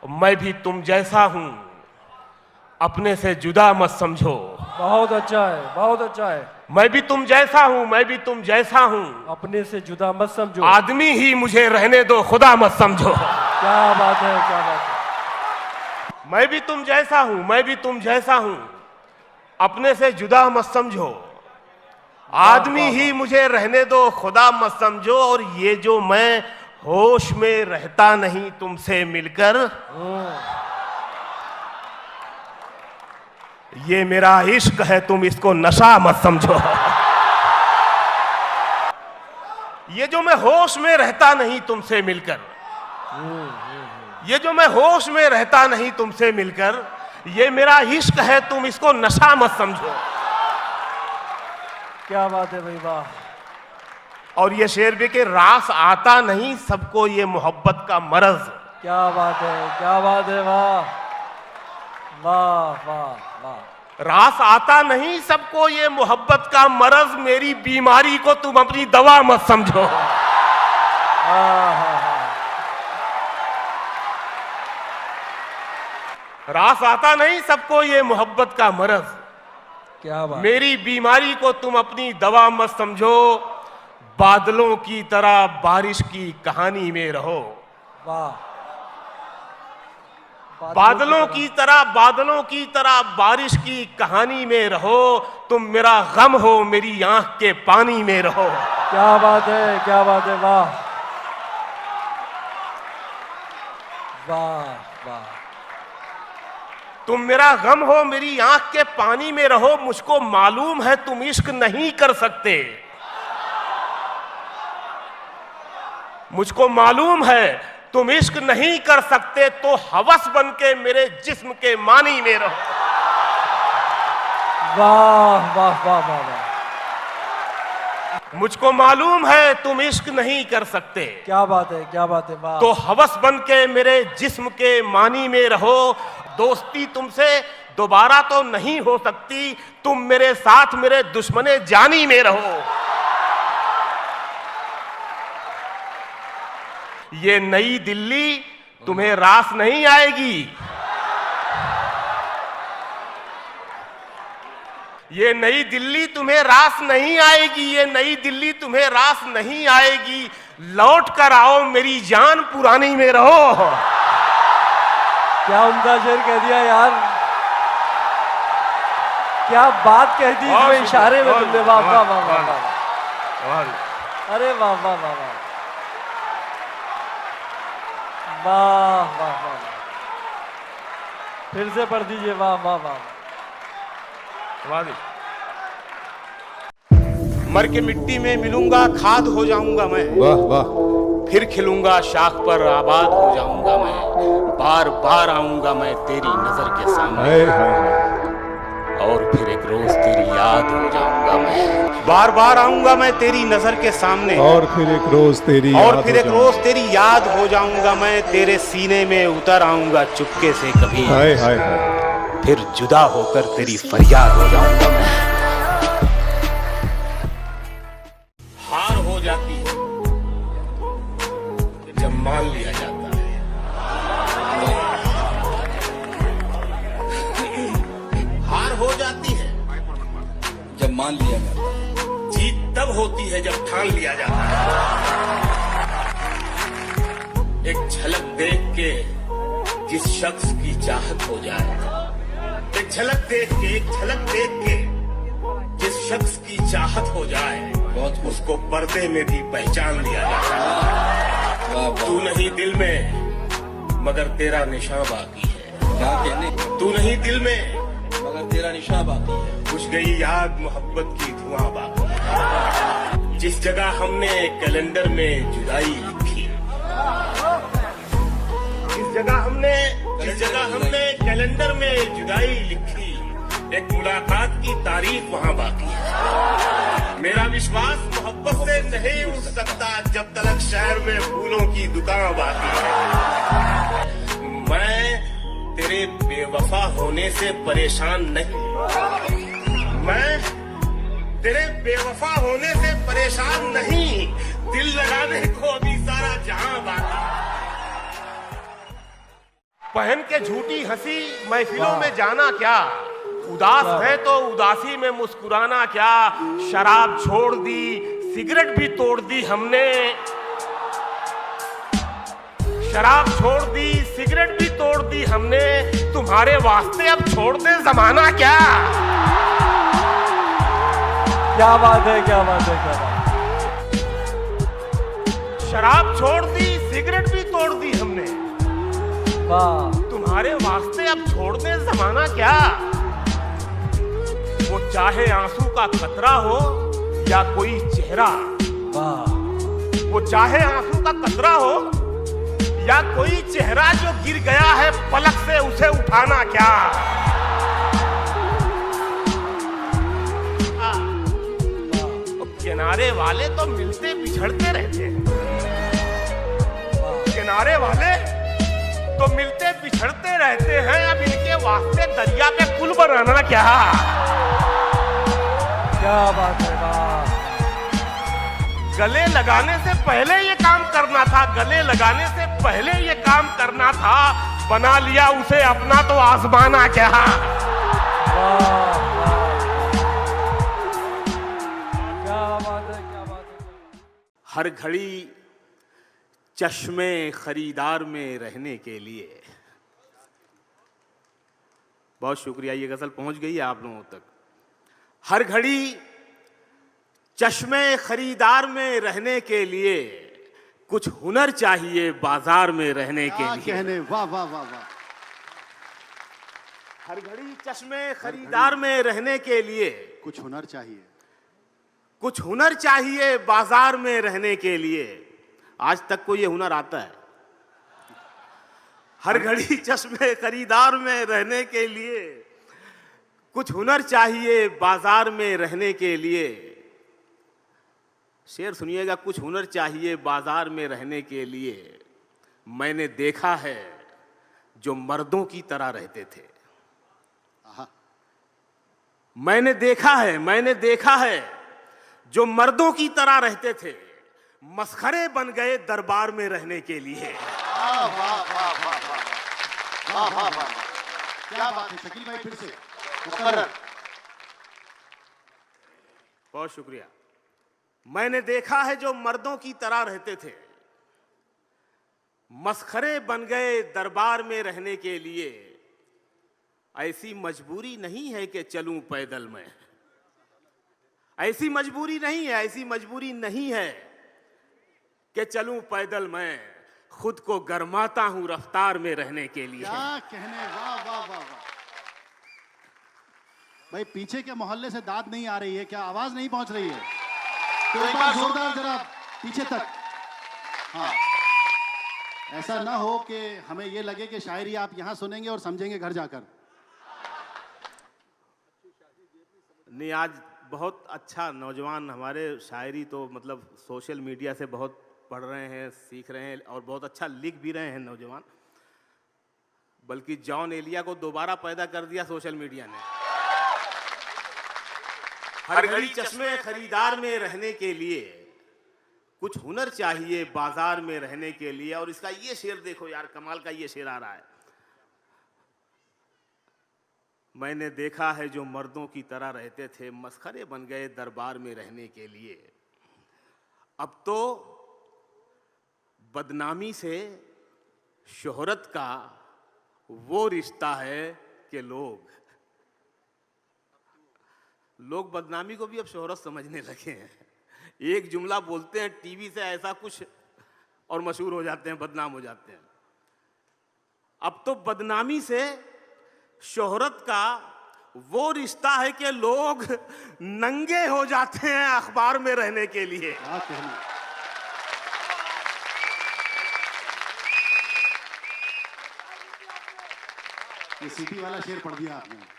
मैं भी तुम जैसा हूं, अपने से जुदा मत समझो। बहुत अच्छा है, बहुत अच्छा है। मैं भी तुम जैसा हूं, मैं भी तुम जैसा हूं, अपने से जुदा मत समझो। आदमी ही मुझे रहने दो, खुदा मत समझो। क्या बात है, क्या बात है। मैं भी तुम जैसा हूं, मैं भी तुम जैसा हूं, अपने से जुदा मत समझो, आदमी ही मुझे रहने दो, खुदा मत समझो। और ये जो मैं होश में रहता नहीं तुमसे मिलकर, ये मेरा इश्क है, तुम इसको नशा मत समझो। ये जो मैं होश में रहता नहीं तुमसे मिलकर, ये जो मैं होश में रहता नहीं तुमसे मिलकर, ये मेरा इश्क है, तुम इसको नशा मत समझो। क्या बात है भाई, वाह। और ये शेर भी कि रास आता नहीं सबको ये मोहब्बत का मरज। क्या बात है, क्या बात है, वाह वाह वाह वाह। रास आता नहीं सबको ये मोहब्बत का मरज, मेरी बीमारी को तुम अपनी दवा मत समझो। रास आता नहीं सबको ये मोहब्बत का मरज, क्या बात। मेरी बीमारी को तुम अपनी दवा मत समझो। बादलों की तरह बारिश की कहानी में रहो। वाह। बादलों की तरह, बादलों की तरह बारिश की कहानी में रहो। तुम मेरा गम हो, मेरी आंख के पानी में रहो। क्या बात है, क्या बात है, वाह वाह वाह। तुम मेरा गम हो, मेरी आंख के पानी में रहो। मुझको मालूम है तुम इश्क नहीं कर सकते, मुझको मालूम है तुम इश्क नहीं कर सकते, तो हवस बन के मेरे जिस्म के मानी में रहो। वाह वाह वाह वाह वाह। मुझको मालूम है तुम इश्क नहीं कर सकते, क्या बात है, क्या बात है, वाह। तो हवस बन के मेरे जिस्म के मानी में रहो। दोस्ती तुमसे दोबारा तो नहीं हो सकती, तुम मेरे साथ मेरे दुश्मने जानी में रहो। ये नई दिल्ली तुम्हें रास नहीं आएगी, ये नई दिल्ली तुम्हें रास नहीं आएगी, ये नई दिल्ली तुम्हें रास नहीं आएगी। लौट कर आओ मेरी जान, पुरानी में रहो। क्या उम्दा शेर कह दिया यार, क्या बात कह दी इसमें इशारे में तुमने। वाह वाह वाह वाह वाह। अरे वाह वाह वाह वाह वाह वाह वाह। फिर से पढ़ दीजिए। वाह वाह वाह। मर के मिट्टी में मिलूंगा, खाद हो जाऊंगा मैं। वाह वाह। फिर खिलूंगा, शाख पर आबाद हो जाऊंगा मैं। बार बार आऊंगा मैं तेरी नजर के सामने, और फिर एक रोज तेरी याद हो जाऊंगा मैं। बार बार आऊंगा मैं तेरी नजर के सामने, और फिर एक रोज तेरी और फिर एक रोज तेरी याद हो जाऊंगा मैं। तेरे सीने में उतर आऊंगा चुपके से कभी, हाय हाय हाय। फिर जुदा होकर तेरी फरियाद हो जाऊंगा मैं। हार हो जाती है जब मान लिया जाता है, हार हो जाती है जब मान लिया जाता है, जीत तब होती है जब ठान लिया जाता है। एक झलक देख के जिस शख्स की चाहत हो जाए, एक झलक देख के, एक झलक देख के जिस शख्स की चाहत हो जाए, बहुत उसको पर्दे में भी पहचान लिया जाता है। तू नहीं दिल में मगर तेरा निशान बाकी है, क्या कहने, तू नहीं दिल में मगर तेरा निशान बाकी है। बुझ गई याद मोहब्बत की धुआं बाकी है। जिस जगह हमने कैलेंडर में जुदाई लिखी, जिस जगह हमने कैलेंडर में जुदाई लिखी, एक मुलाकात की तारीफ वहां बाकी है। मेरा विश्वास मोहब्बत से नहीं उठ सकता जब तक शहर में फूलों की दुकान बाकी है। मैं तेरे बेवफा होने से परेशान नहीं, मैं तेरे बेवफा होने से परेशान नहीं, दिल लगाने को अभी सारा जहां बाकी है। पहन के झूठी हंसी महफिलों में जाना क्या, उदास है तो उदासी में मुस्कुराना क्या। शराब छोड़ दी, सिगरेट भी तोड़ दी हमने, शराब छोड़ दी, सिगरेट भी तोड़ दी हमने, तुम्हारे वास्ते अब छोड़ दे जमाना क्या। क्या बात है, क्या बात है, क्या बात। शराब छोड़ दी, सिगरेट भी तोड़ दी हमने, वाह, तुम्हारे वास्ते अब छोड़ दे जमाना क्या। वो चाहे आंसू का कतरा हो या कोई चेहरा, वाह, वो चाहे आंसू का कतरा हो या कोई चेहरा जो गिर गया है पलक से, उसे उठाना क्या। किनारे वाले तो मिलते बिछड़ते रहते हैं, किनारे वाले तो मिलते बिछड़ते रहते हैं, अब इनके वास्ते दरिया पे पुल बनाना क्या। क्या बात है, वाह। गले लगाने से पहले ये काम करना था, गले लगाने से पहले ये काम करना था, बना लिया उसे अपना तो आजमाना क्या। वाह, वाह। क्या बात है, क्या बात है। हर घड़ी चश्मे खरीदार में रहने के लिए। बहुत शुक्रिया, ये गजल पहुंच गई है आप लोगों तक। हर घड़ी चश्मे खरीदार में रहने के लिए, कुछ हुनर चाहिए बाजार में रहने के लिए। कहने, वाह वाह वाह वाह। हर घड़ी चश्मे खरीदार में रहने के लिए, कुछ हुनर चाहिए, कुछ हुनर चाहिए बाजार में रहने के लिए। आज तक को ये हुनर आता है? हर घड़ी चश्मे खरीदार में रहने के लिए, कुछ हुनर चाहिए बाजार में रहने के लिए। शेर सुनिएगा, कुछ हुनर चाहिए बाजार में रहने के लिए। मैंने देखा है जो मर्दों की तरह रहते थे, मैंने देखा है जो मर्दों की तरह रहते थे, मस्खरे बन गए दरबार में रहने के लिए। वाह वाह वाह वाह वाह वाह वाह। क्या बात है शकील भाई, फिर से मुकर्रर। बहुत शुक्रिया। मैंने देखा है जो मर्दों की तरह रहते थे, मस्खरे बन गए दरबार में रहने के लिए। ऐसी मजबूरी नहीं है कि चलूं पैदल मैं, ऐसी मजबूरी नहीं है, ऐसी मजबूरी नहीं है कि चलूं पैदल मैं, खुद को गरमाता हूं रफ्तार में रहने के लिए। क्या कहने, वाह वाह वाह वाह। भाई पीछे के मोहल्ले से दाद नहीं आ रही है क्या, आवाज नहीं पहुंच रही है? तो एक बार जोरदार जरा पीछे तक। हाँ, ऐसा ना हो कि हमें ये लगे कि शायरी आप यहां सुनेंगे और समझेंगे घर जाकर। नहीं, आज बहुत अच्छा नौजवान हमारे शायरी तो मतलब सोशल मीडिया से बहुत पढ़ रहे हैं, सीख रहे हैं और बहुत अच्छा लिख भी रहे हैं नौजवान। बल्कि जॉन एलिया को दोबारा पैदा कर दिया सोशल मीडिया ने। हर घड़ी चश्मे खरीदार में रहने के लिए, कुछ हुनर चाहिए बाजार में रहने के लिए। और इसका ये शेर देखो यार, कमाल का ये शेर आ रहा है। मैंने देखा है जो मर्दों की तरह रहते थे, मस्खरे बन गए दरबार में रहने के लिए। अब तो बदनामी से शोहरत का वो रिश्ता है कि लोग बदनामी को भी अब शोहरत समझने लगे हैं। एक जुमला बोलते हैं टीवी से ऐसा कुछ और मशहूर हो जाते हैं, बदनाम हो जाते हैं। अब तो बदनामी से शोहरत का वो रिश्ता है कि लोग नंगे हो जाते हैं अखबार में रहने के लिए। क्या कहने। ये सीटी वाला शेर पढ़ दिया आपने।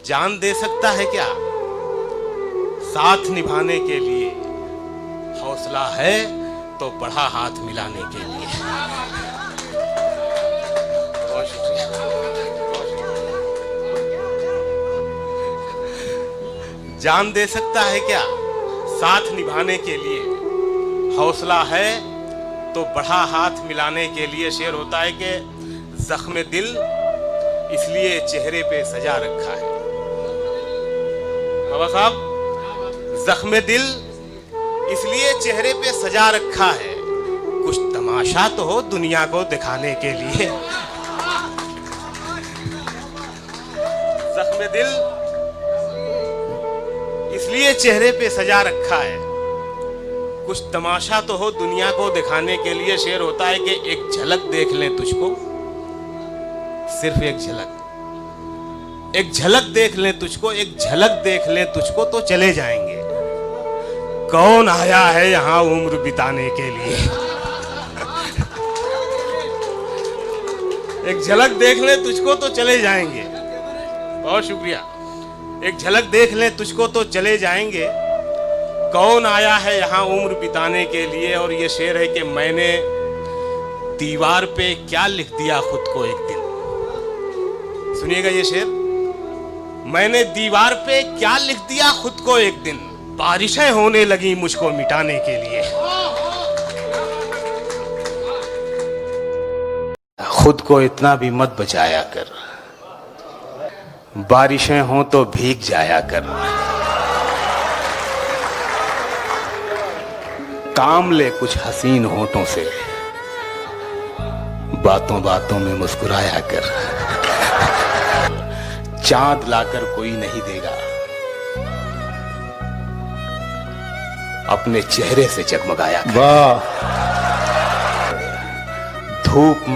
जान दे सकता है क्या साथ निभाने के लिए, हौसला है तो बढ़ा हाथ मिलाने के लिए। बहुत शुक्रिया। जान दे सकता है क्या साथ निभाने के लिए? हौसला है तो बढ़ा हाथ मिलाने के लिए। शेर होता है कि जख्म दिल इसलिए चेहरे पे सजा रखा है। बाबा साहब, जख्म दिल इसलिए चेहरे पे सजा रखा है, कुछ तमाशा तो हो दुनिया को दिखाने के लिए। जख्म दिल इसलिए चेहरे पे सजा रखा है, कुछ तमाशा तो हो दुनिया को दिखाने के लिए। शेर होता है कि एक झलक देख लें तुझको, सिर्फ एक झलक, एक झलक देख लें तुझको, एक झलक देख लें तुझको तो चले जाएंगे। कौन आया है यहां उम्र बिताने के लिए? एक झलक देख लें तुझको तो चले जाएंगे। बहुत शुक्रिया। एक झलक देख लें तुझको तो चले जाएंगे, कौन आया है यहाँ उम्र बिताने के लिए। और ये शेर है कि मैंने दीवार पे क्या लिख दिया खुद को एक दिन। सुनिएगा ये शेर, मैंने दीवार पे क्या लिख दिया खुद को एक दिन, बारिशें होने लगी मुझको मिटाने के लिए। खुद को इतना भी मत बचाया कर, बारिशें हों तो भीग जाया कर। काम ले कुछ हसीन होठों से, बातों बातों में मुस्कुराया कर। चांद लाकर कोई नहीं देगा, अपने चेहरे से जगमगाया कर। वाह। धूप